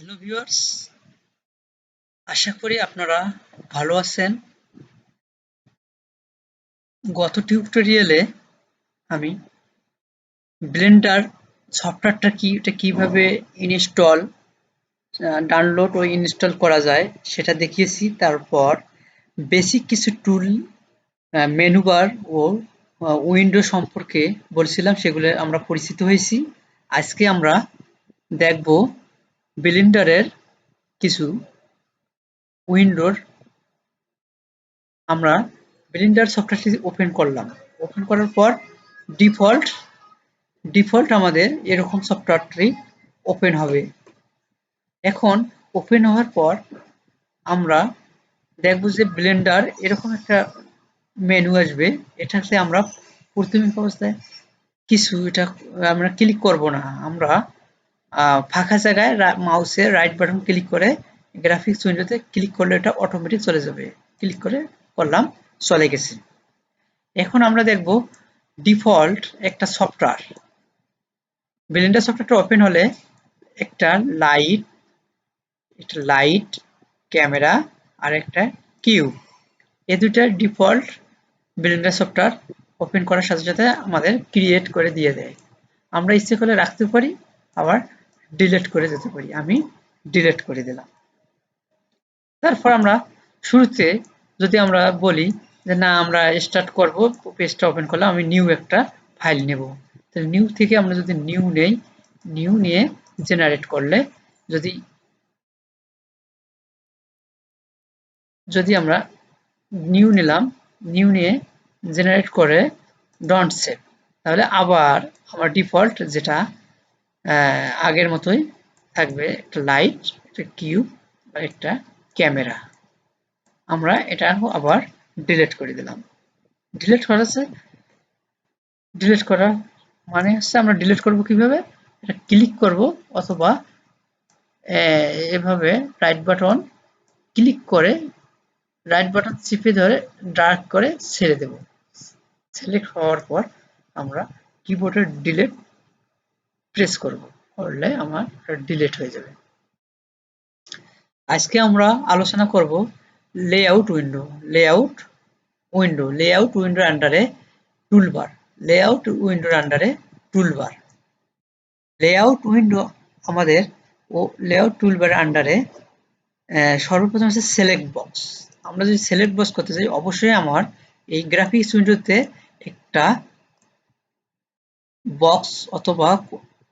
Hello viewers, আশা করি আপনারা ভালো আছেন। গত টিউটোরিয়ালে আমি ব্লেন্ডার সফটওয়্যারটা কি, এটা কিভাবে ইনস্টল, ডাউনলোড ও ইনস্টল করা যায় সেটা দেখিয়েছি। তারপর বেসিক কিছু টুল, মেনু বার ও উইন্ডো সম্পর্কে বলছিলাম, সেগুলো আমরা পরিচিত হয়েছি। আজকে আমরা দেখব ব্লেন্ডারের কিছু উইন্ডোর। আমরা ব্লেন্ডার সফটওয়্যারটি ওপেন করলাম। ওপেন করার পর ডিফল্ট ডিফল্ট আমাদের এরকম সফটওয়্যারটি ওপেন হবে। এখন ওপেন হওয়ার পর আমরা দেখব যে ব্লেন্ডার এরকম একটা মেনু আসবে। এটাতে আমরা প্রাথমিক অবস্থায় কিছু এটা আমরা ক্লিক করব না। আমরা ফাঁকা জায়গায় মাউসের রাইট বাটন ক্লিক করে গ্রাফিক্স উইন্ডোতে ক্লিক করলে এটা অটোমেটিক চলে যাবে। ক্লিক করলাম, চলে গেছে। এখন আমরা দেখব ডিফল্ট একটা সফটওয়্যার। ব্লেন্ডার সফটওয়্যারটা ওপেন হলে একটা লাইট ক্যামেরা আর একটা কিউব, এই দুইটা ডিফল্ট ব্লেন্ডার সফটওয়্যার ওপেন করার সাথে সাথে আমাদের ক্রিয়েট করে দিয়ে দেয়। আমরা ইচ্ছে করলে রাখতে পারি, আবার ডিলিট করে দিতে পারি। আমি ডিলিট করে দিলাম। তারপর আমরা শুরুতে যদি আমরা বলি যে না, আমরা স্টার্ট করব, পেজটা ওপেন করলাম, আমি নিউ একটা ফাইল নেব। তাহলে নিউ থেকে আমরা যদি নিউ নেই, নিউ নিয়ে জেনারেট করলে যদি আমরা নিউ নিলাম, নিউ নিয়ে জেনারেট করে ডন্ট সেভ, তাহলে আবার আমার ডিফল্ট যেটা আগের মতোই থাকবে, একটা লাইট, একটা কিউব আর একটা ক্যামেরা। আমরা এটা আবার ডিলিট করে দিলাম। ডিলিট করা মানে হচ্ছে আমরা ডিলিট করব কিভাবে, এটা ক্লিক করব অথবা এভাবে রাইট বাটন ক্লিক করে রাইট বাটন চিপে ধরে ড্র্যাগ করে ছেড়ে দেব। সিলেক্ট হওয়ার পর আমরা কিবোর্ডের ডিলিট প্রেস করলে আমার ডিলিট হয়ে যাবে। আজকে আমরা আলোচনা করব লেআউট উইন্ডোর আন্ডারে টুলবার। লেআউট উইন্ডো আমাদের লেআউট টুলবার আন্ডারে সর্বপ্রথম হচ্ছে সিলেক্ট বক্স। আমরা যদি সিলেক্ট বক্স করতে চাই, অবশ্যই আমার এই গ্রাফিক্স উইন্ডোতে একটা বক্স অথবা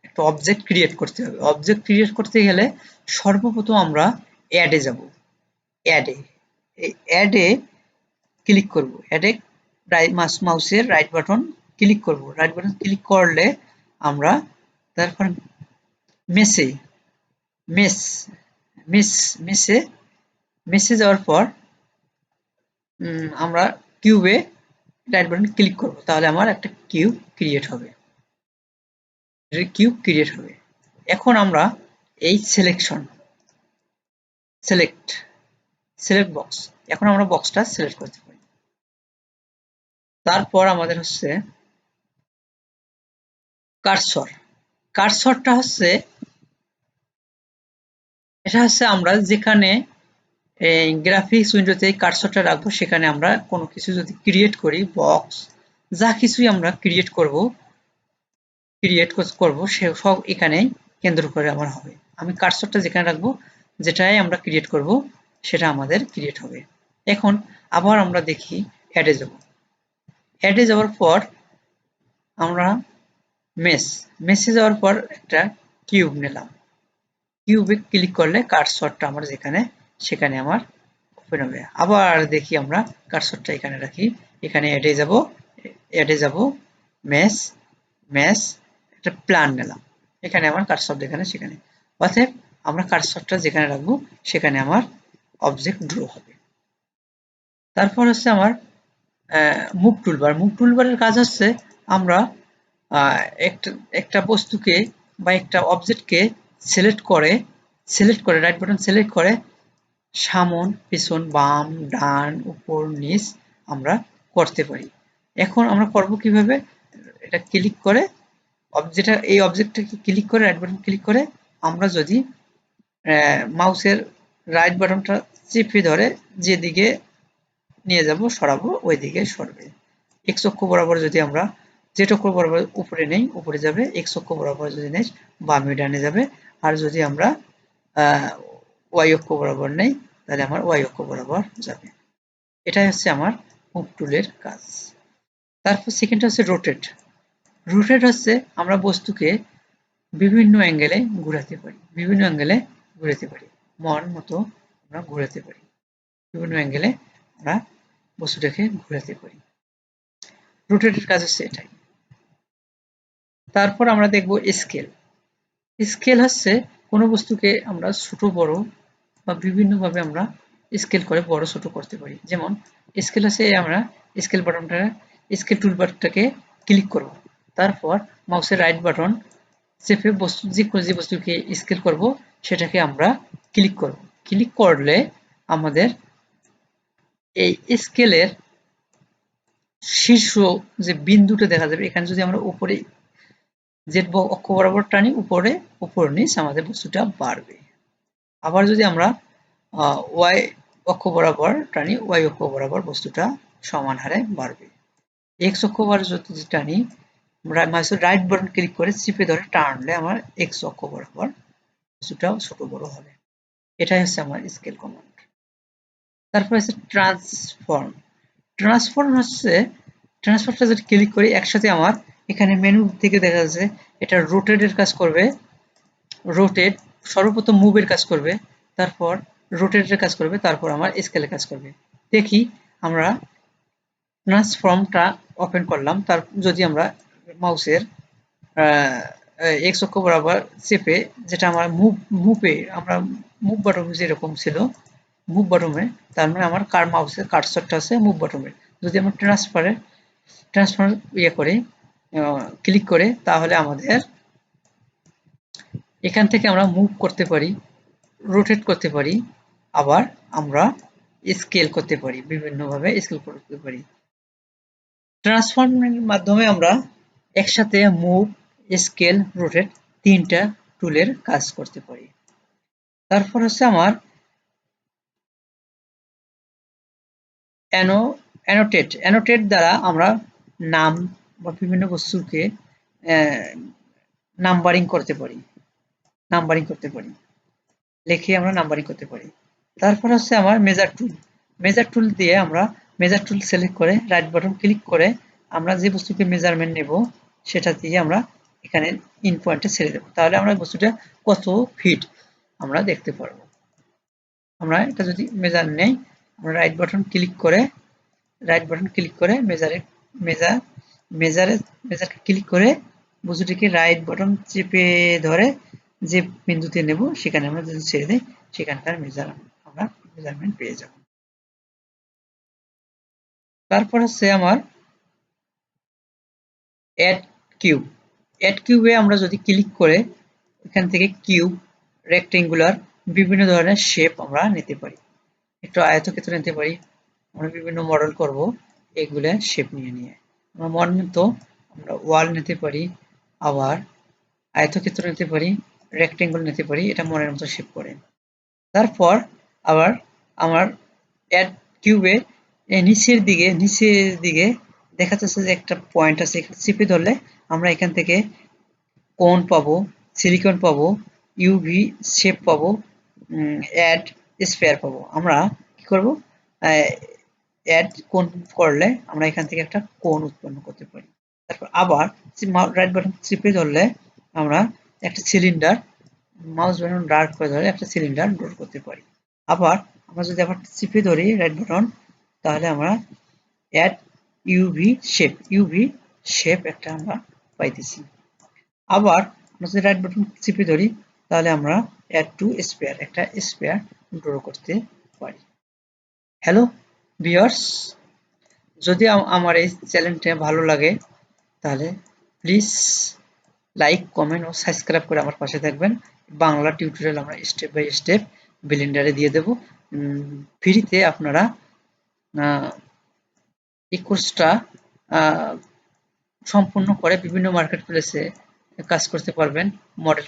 একটা অবজেক্ট ক্রিয়েট করতে হবে। অবজেক্ট ক্রিয়েট করতে গেলে সর্বপ্রথম আমরা অ্যাডে যাব। অ্যাডে ক্লিক করব। অ্যাডে মাউসের রাইট বাটন ক্লিক করব। রাইট বাটন ক্লিক করলে আমরা তারপর মেসে যাওয়ার পর আমরা কিউবে রাইট বাটন ক্লিক করব। তাহলে আমার একটা কিউব ক্রিয়েট হবে। এখন আমরা এই সিলেক্ট বক্স, এখন আমরা বক্সটা সিলেক্ট করতে পারি। তারপর আমাদের হচ্ছে কার্সরটা হচ্ছে, এটা হচ্ছে আমরা যেখানে গ্রাফিক্স উইন্ডোতে কার্সরটা রাখবো, সেখানে আমরা কোনো কিছু যদি ক্রিয়েট করি, বক্স যা কিছুই আমরা ক্রিয়েট করব সে সব এখানেই কেন্দ্র করে আমার হবে। আমি কার্সরটা যেখানে রাখবো, যেটাই আমরা ক্রিয়েট করব সেটা আমাদের ক্রিয়েট হবে। এখন আবার আমরা দেখি অ্যাডে যাওয়ার পর আমরা মেসে যাওয়ার পর একটা কিউব নিলাম। কিউবে ক্লিক করলে কার্সরটা আমার সেখানে আমার ওপেন হবে। আবার দেখি আমরা কার্সরটা এখানে রাখি, এখানে অ্যাডে যাব মেস একটা প্ল্যান নিলাম, এখানে আমার কার্সর সেখানে। অতএব আমরা কার্সরটা যেখানে রাখবো সেখানে আমার অবজেক্ট ড্র হবে। তারপর হচ্ছে আমার মুভ টুলবারের কাজ হচ্ছে আমরা একটা বস্তুকে বা একটা অবজেক্টকে সিলেক্ট করে রাইট বাটন সিলেক্ট করে সামন, পিছন, বাম, ডান, উপর, নিচ আমরা করতে পারি। এখন আমরা করব কিভাবে, এটা ক্লিক করে এই অবজেক্টটাকে ক্লিক করে রাইট বাটন ক্লিক করে আমরা যদি মাউসের রাইট বাটনটা চেপে ধরে যেদিকে নিয়ে যাব সরাবো ওই দিকে সরবে। এক্স অক্ষ বরাবর যদি আমরা জেড অক্ষ বরাবর উপরে নেই উপরে যাবে, এক্স অক্ষ বরাবর যদি নেই বামে ডানে যাবে, আর যদি আমরা ওয়াই অক্ষ বরাবর নেই তাহলে আমার ওয়াই অক্ষ বরাবর যাবে। এটাই হচ্ছে আমার মুভ টুলের কাজ। তারপর সেকেন্ডটা হচ্ছে রোটেট। রোটেট হচ্ছে আমরা বস্তুকে বিভিন্ন অ্যাঙ্গেলে ঘোরাতে পারি, বিভিন্ন অ্যাঙ্গেলে ঘোরাতে পারি, মন মতো আমরা ঘোরাতে পারি, বিভিন্ন অ্যাঙ্গেলে আমরা বস্তুটাকে ঘোরাতে পারি। রোটেটের কাজ হচ্ছে এটাই। তারপর আমরা দেখব স্কেল। স্কেল হচ্ছে কোনো বস্তুকে আমরা ছোট বড় বা বিভিন্নভাবে আমরা স্কেল করে বড় ছোট করতে পারি। যেমন স্কেল হচ্ছে আমরা স্কেল বাটনটা স্কেল টুলবারটাকে ক্লিক করব, তারপর মাউসের রাইট বাটন চেপে বস্তু যে বস্তুকে স্কেল করব সেটাকে আমরা ক্লিক করব। ক্লিক করলে আমাদের এই স্কেলের শীর্ষ যে বিন্দুটা দেখা যাবে, এখানে যদি আমরা উপরে জেড অক্ষ বরাবর টানি উপরে উপর নিচ আমাদের বস্তুটা বাড়বে। আবার যদি আমরা ওয়াই অক্ষ বরাবর টানি ওয়াই অক্ষ বরাবর বস্তুটা সমান হারে বাড়বে। এক্স অক্ষ বরাবর যদি টানি মাউসের রাইট বাটন ক্লিক করে চিপে ধরে টানলে আমার এক্স অক্ষ বরাবর বস্তুটা ছোট বড় হবে। এটাই হচ্ছে আমার স্কেল কমান্ড। তারপর হচ্ছে ট্রান্সফর্ম। ট্রান্সফর্ম হচ্ছে ট্রান্সফর্মটা যদি ক্লিক করি একসাথে আমার এখানে মেনু থেকে দেখা যাচ্ছে এটা রোটেটের কাজ করবে, রোটেট সর্বপ্রথম মুভের কাজ করবে, তারপর রোটেটের কাজ করবে, তারপর আমার স্কেলের কাজ করবে। দেখি আমরা ট্রান্সফর্মটা ওপেন করলাম, তার যদি আমরা মাউসের এক্স অক্ষ বরাবর চেপে যেটা আমার মুভে আমরা মুভ বাটন যেরকম ছিল মুভ বাটনে, তার মানে আমার মাউসের কার্সরটা আছে মুভ বাটনে। যদি আমরা ট্রান্সফার ইয়ে করে ক্লিক করে তাহলে আমাদের এখান থেকে আমরা মুভ করতে পারি, রোটেট করতে পারি, আবার আমরা স্কেল করতে পারি, বিভিন্নভাবে স্কেল করতে পারি। ট্রান্সফর্মের মাধ্যমে আমরা একসাথে মুভ, স্কেল, রোটেট তিনটা টুলের কাজ করতে পারি। তারপর হচ্ছে আমার অ্যানোটেট দ্বারা আমরা নাম বা বিভিন্ন বস্তুকে নাম্বারিং করতে পারি, লিখে আমরা নাম্বারিং করতে পারি। তারপর হচ্ছে আমার মেজার টুল দিয়ে আমরা মেজার টুল সিলেক্ট করে রাইট বাটন ক্লিক করে আমরা যে বস্তুকে মেজারমেন্ট নেব সেটা দিয়ে আমরা এখানে ইন পয়েন্টে ছেড়ে দেব, তাহলে আমরা বস্তুটা কত ফিট আমরা দেখতে পারবো। আমরা এটা যদি মেজার নেই আমরা রাইট বাটন ক্লিক করে মেজারকে ক্লিক করে বস্তুটিকে রাইট বাটন চেপে ধরে যে বিন্দুতে নেব সেখানে আমরা যদি ছেড়ে দিই সেখানকার আমরা মেজারমেন্ট পেয়ে যাব। তারপর হচ্ছে আমার অ্যাড কিউবে আমরা যদি ক্লিক করে এখান থেকে কিউব, রেক্টেঙ্গুলার বিভিন্ন ধরনের শেপ আমরা নিতে পারি, একটু আয়তক্ষেত্র নিতে পারি, আমরা বিভিন্ন মডেল করব এগুলো শেপ নিয়ে আমরা মন মতো আমরা ওয়াল নিতে পারি, আবার আয়তক্ষেত্র নিতে পারি, রেক্টেঙ্গল নিতে পারি, এটা মনের মতো শেপ করে। তারপর আবার আমার অ্যাড কিউবে নিচের দিকে দেখা যাচ্ছে যে একটা পয়েন্ট আছে, চিপে ধরলে আমরা এখান থেকে কোণ পাবো, সিলিকন পাবো, ইউভি শেপ পাবো, অ্যাড স্ফিয়ার পাবো। আমরা কি করব, অ্যাড কোণ করলে আমরা এখান থেকে একটা কোণ উৎপন্ন করতে পারি। তারপর আবার রাইট বাটন চিপে ধরলে আমরা একটা সিলিন্ডার, মাউস বাটন ডার্ক করে ধরে একটা সিলিন্ডার ড্র করতে পারি। আবার আমরা যদি আবার চিপে ধরি রাইট বাটন তাহলে আমরা অ্যাড ইউভি শেপ একটা আমরা পাইতেছি। আবার আমরা যদি রাইট বাটন চিপে ধরি তাহলে আমরা অ্যাড টু স্পেয়ার একটা স্পেয়ার ড্র করতে পারি। হ্যালো ভিউয়ার্স, যদি আমার এই চ্যানেলটা ভালো লাগে তাহলে প্লিজ লাইক, কমেন্ট ও সাবস্ক্রাইব করে আমার পাশে থাকবেন। বাংলা টিউটোরিয়াল আমরা স্টেপ বাই স্টেপ ব্লেন্ডারে দিয়ে দেব ফ্রিতে। আপনারা এই কোর্সটা সম্পূর্ণ করে বিভিন্ন মার্কেট প্লেসে কাজ করতে পারবেন, মডেল